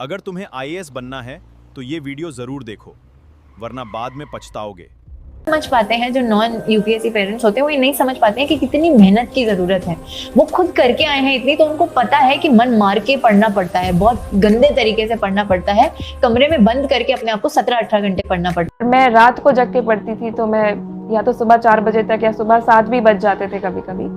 अगर तुम्हें आईएएस बनना है तो ये वीडियो जरूर देखो, वरना बाद में पछताओगे। समझ पाते हैं जो नॉन यूपीएससी पेरेंट्स होते हैं, वो ये नहीं समझ पाते हैं कि कितनी मेहनत की जरूरत है। वो खुद करके आए हैं इतनी, तो उनको पता है कि मन मार के पढ़ना पड़ता है, बहुत गंदे तरीके से पढ़ना पड़ता है, कमरे में बंद करके अपने आप को 17-18 घंटे पढ़ना पड़ता है। मैं रात को जग के पढ़ती थी, तो मैं या तो सुबह 4 बजे तक या सुबह 7 भी बज जाते थे कभी कभी।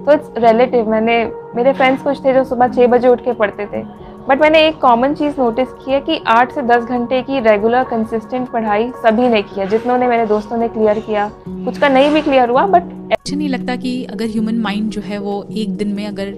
तो इट्स रिलेटिव। मेरे फ्रेंड्स कुछ थे जो सुबह 6 बजे उठ के पढ़ते थे, बट मैंने एक कॉमन चीज़ नोटिस की है कि 8 से 10 घंटे की रेगुलर कंसिस्टेंट पढ़ाई सभी ने की है। जितनों ने, मेरे दोस्तों ने क्लियर किया, कुछ का नहीं भी क्लियर हुआ, बट मुझे नहीं लगता कि अगर ह्यूमन माइंड जो है वो एक दिन में अगर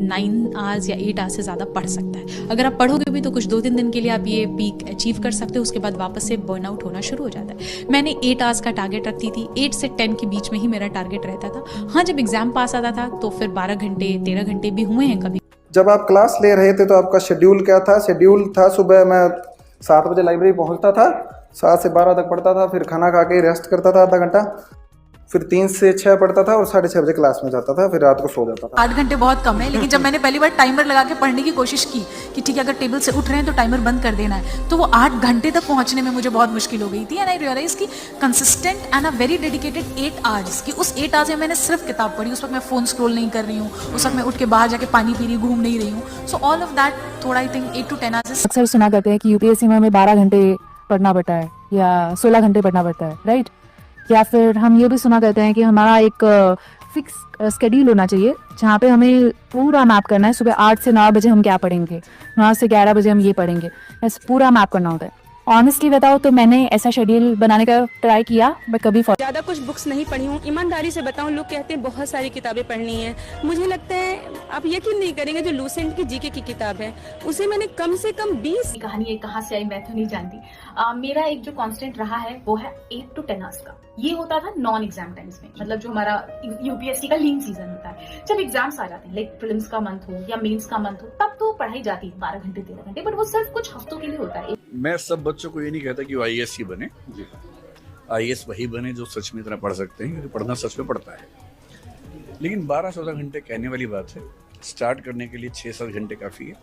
9 आवर्स या 8 आवर्स से ज़्यादा पढ़ सकता है। अगर आप पढ़ोगे भी तो कुछ 2-3 दिन के लिए आप ये पीक अचीव कर सकते हो, उसके बाद वापस से बर्नआउट होना शुरू हो जाता है। मैंने 8 आवर्स का टारगेट रखती थी, 8 से 10 के बीच में ही मेरा टारगेट रहता था। हाँ, जब एग्जाम पास आता था तो फिर 12 घंटे 13 घंटे भी हुए हैं कभी। जब आप क्लास ले रहे थे तो आपका शेड्यूल क्या था? शेड्यूल था सुबह मैं 7 बजे लाइब्रेरी पहुंचता था, 7 से 12 तक पढ़ता था, फिर खाना खा के रेस्ट करता था आधा घंटा, फिर 3 से 6 पढ़ता था और 6:30 बजे क्लास में जाता था, फिर रात को सो जाता था। 8 घंटे बहुत कम है, लेकिन जब मैंने पहली बार टाइमर लगा के पढ़ने की कोशिश की कि ठीक है अगर टेबल से उठ रहे हैं तो टाइमर बंद कर देना है, तो वो 8 घंटे तक पहुंचने में मुझे बहुत मुश्किल हो गई थी। एंड आई रियलाइज की consistent and a very dedicated 8 hours की, उस 8 आवर्स में मैंने सिर्फ किताब पढ़ी। उस वक्त मैं फोन स्क्रॉल नहीं कर रही हूँ, उस वक्त मैं उठ के बाहर जाके पानी पी रही, घूम नहीं रही हूँ। सो ऑल ऑफ दैट थोड़ा आई थिंक 8 to 10 आवर्स। अक्सर सुना करते हैं कि यूपीएससी में हमें 12 घंटे पढ़ना पड़ता है या 16 घंटे पढ़ना पड़ता है, राइट? या फिर हम ये भी सुना करते हैं कि हमारा एक फिक्स स्केड्यूल होना चाहिए जहाँ पे हमें पूरा मैप करना है। सुबह 8 से 9 बजे हम क्या पढ़ेंगे, 9 से 11 बजे हम ये पढ़ेंगे, ऐसे पूरा मैप करना होता है। ऑनेस्टली बताओ तो मैंने ऐसा शेड्यूल बनाने का ट्राई किया, बट कभी ज़्यादा कुछ बुक्स नहीं पढ़ी हूँ। ईमानदारी से बताऊँ, लोग कहते हैं बहुत सारी किताबें पढ़नी है। मुझे लगता है आप यकीन नहीं करेंगे, जो लूसेंट की जीके की किताब है उसे मैंने कम से कम 20 कहानी है, कहाँ से आई मैं तो नहीं जानती। मेरा एक जो कांस्टेंट रहा है वो है 8 to 10 आवर्स का। ये होता था नॉन एग्जाम टाइम्स में, मतलब जो हमारा यूपीएससी का लीन सीजन होता है। जब एग्जाम्स आ जाते हैं, लाइक प्रीलिम्स का मंथ हो या मेंस का मंथ हो, तब तो पढ़ाई जाती है 12 घंटे 13 घंटे, बट वो सिर्फ कुछ हफ्तों के लिए होता है। मैं सब बच्चों को ये नहीं कहता कि वो आईएएस ही बने। आईएएस वही बने जो सच में इतना पढ़ सकते हैं, क्योंकि पढ़ना सच में पड़ता है। लेकिन 12-14 घंटे कहने वाली बात है। स्टार्ट करने के लिए 6-7 घंटे काफ़ी है।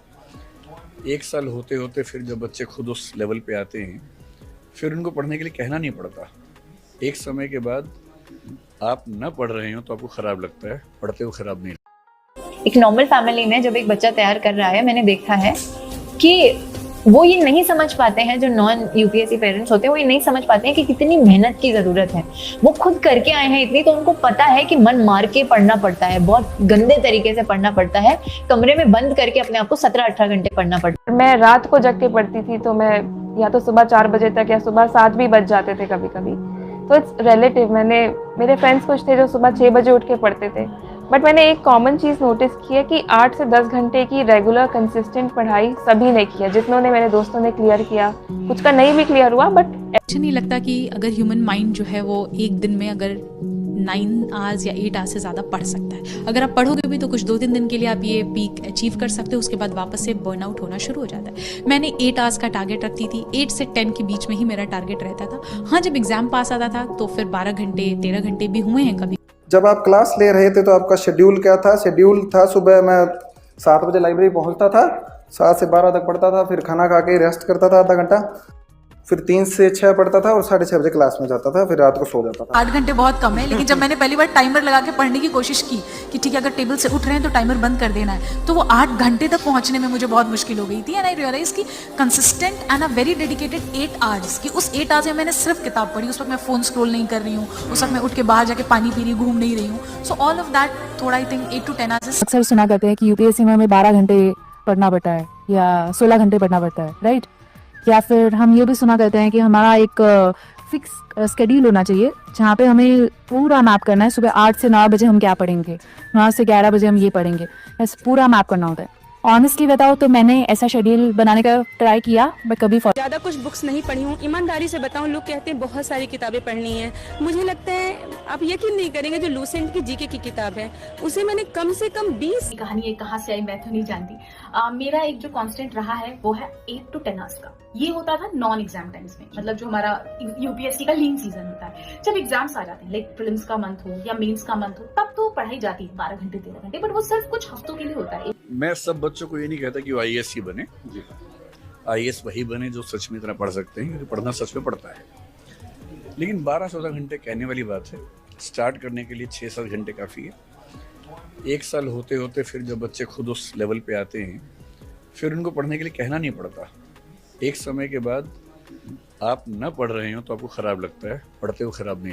1 साल होते होते फिर जब बच्चे खुद उस लेवल पे आते हैं, फिर उनको पढ़ने के लिए कहना नहीं पड़ता। एक समय के बाद आप न पढ़ रहे हो तो आपको ख़राब लगता है, पढ़ते हो ख़राब नहीं। एक नॉर्मल फैमिली में जब एक बच्चा तैयार कर रहा है, मैंने देखा है कि वो ये नहीं समझ पाते हैं जो नॉन यूपीएससी पेरेंट्स होते हैं, वो ये नहीं समझ पाते हैं कि कितनी मेहनत की जरूरत है। वो खुद करके आए हैं इतनी, तो उनको पता है कि मन मार के पढ़ना पड़ता है, बहुत गंदे तरीके से पढ़ना पड़ता है, कमरे में बंद करके अपने आप को 17-18 घंटे पढ़ना पड़ता है। मैं रात को जग के पढ़ती थी, तो मैं या तो सुबह 4 बजे तक या सुबह 7 भी बज जाते थे कभी कभी। तो इट्स रिलेटिव। मेरे फ्रेंड्स कुछ थे जो सुबह 6 बजे उठ के पढ़ते थे, बट मैंने एक कॉमन चीज़ नोटिस की है कि 8 से 10 घंटे की रेगुलर कंसिस्टेंट पढ़ाई सभी ने की है। जितनों ने, मेरे दोस्तों ने क्लियर किया, कुछ का नहीं भी क्लियर हुआ, बट मुझे नहीं लगता कि अगर ह्यूमन माइंड जो है वो एक दिन में अगर 9 आवर्स या 8 आवर्स से ज़्यादा पढ़ सकता है। अगर आप पढ़ोगे भी तो कुछ 2-3 दिन के लिए आप ये पीक अचीव कर सकते हो, उसके बाद वापस से बर्नआउट होना शुरू हो जाता है। मैंने 8 आवर्स का टारगेट रखती थी, 8 से 10 के बीच में ही मेरा टारगेट रहता था। हाँ, जब एग्जाम पास आता था तो फिर 12 घंटे 13 घंटे भी हुए हैं कभी। जब आप क्लास ले रहे थे तो आपका शेड्यूल क्या था? शेड्यूल था सुबह मैं 7 बजे लाइब्रेरी पहुंचता था, 7 से 12 तक पढ़ता था, फिर खाना खा के रेस्ट करता था आधा घंटा, फिर 3 से 6 पढ़ता था और 6:30 बजे क्लास में जाता था, फिर रात को सो जाता था। 8 घंटे बहुत कम है, लेकिन जब मैंने पहली बार टाइमर लगा के पढ़ने की कोशिश की कि ठीक है अगर टेबल से उठ रहे हैं तो टाइमर बंद कर देना है, तो वो 8 घंटे तक पहुंचने में मुझे बहुत मुश्किल हो गई थी। एंड आई रियलाइज की consistent and a very dedicated 8 hours की, उस 8 आवर्स में मैंने सिर्फ किताब पढ़ी। उस वक्त मैं फोन स्क्रॉल नहीं कर रही हूँ, उस वक्त मैं उठ के बाहर जाके पानी पी रही, घूम नहीं रही हूँ। सो ऑल ऑफ दैट थोड़ा आई थिंक 8 to 10 आवर्स। अक्सर सुना करते हैं कि यूपीएससी में हमें 12 घंटे पढ़ना पड़ता है या 16 घंटे पढ़ना पड़ता है, राइट? या फिर हम ये भी सुना करते हैं कि हमारा एक फिक्स स्केड्यूल होना चाहिए जहाँ पे हमें पूरा मैप करना है। सुबह 8 से 9 बजे हम क्या पढ़ेंगे, 9 से 11 बजे हम ये पढ़ेंगे, ऐसे पूरा मैप करना होता है। ऑनेस्टली बताओ तो मैंने ऐसा शेड्यूल बनाने का ट्राई किया, बट कभी ज़्यादा कुछ बुक्स नहीं पढ़ी हूँ। ईमानदारी से बताऊँ, लोग कहते हैं बहुत सारी किताबें पढ़नी है। मुझे लगता है आप यकीन नहीं करेंगे, जो लूसेंट की जीके की किताब है उसे मैंने कम से कम 20 कहानी है, कहाँ से आई मैं तो नहीं जानती। मेरा एक जो कांस्टेंट रहा है वो है 8 to 10 आवर्स का। ये होता था नॉन एग्जाम टाइम्स में, मतलब जो हमारा यूपीएससी का लीन सीजन होता है। जब एग्जाम्स आ जाते हैं, लाइक प्रीलिम्स का मंथ हो या मेंस का मंथ हो, तब तो पढ़ाई जाती है 12 घंटे 13 घंटे, बट वो सिर्फ कुछ हफ्तों के लिए होता है। मैं सब बच्चों को ये नहीं कहता कि वो आईएएस ही बने। आईएएस वही बने जो सच में इतना पढ़ सकते हैं, क्योंकि पढ़ना सच में पड़ता है। लेकिन 12-14 घंटे कहने वाली बात है, स्टार्ट करने के लिए 6-7 घंटे काफ़ी है। 1 साल होते होते फिर जब बच्चे खुद उस लेवल पे आते हैं, फिर उनको पढ़ने के लिए कहना नहीं पड़ता। एक समय के बाद आप न पढ़ रहे हो तो आपको ख़राब लगता है, पढ़ते हो ख़राब नहीं लगता।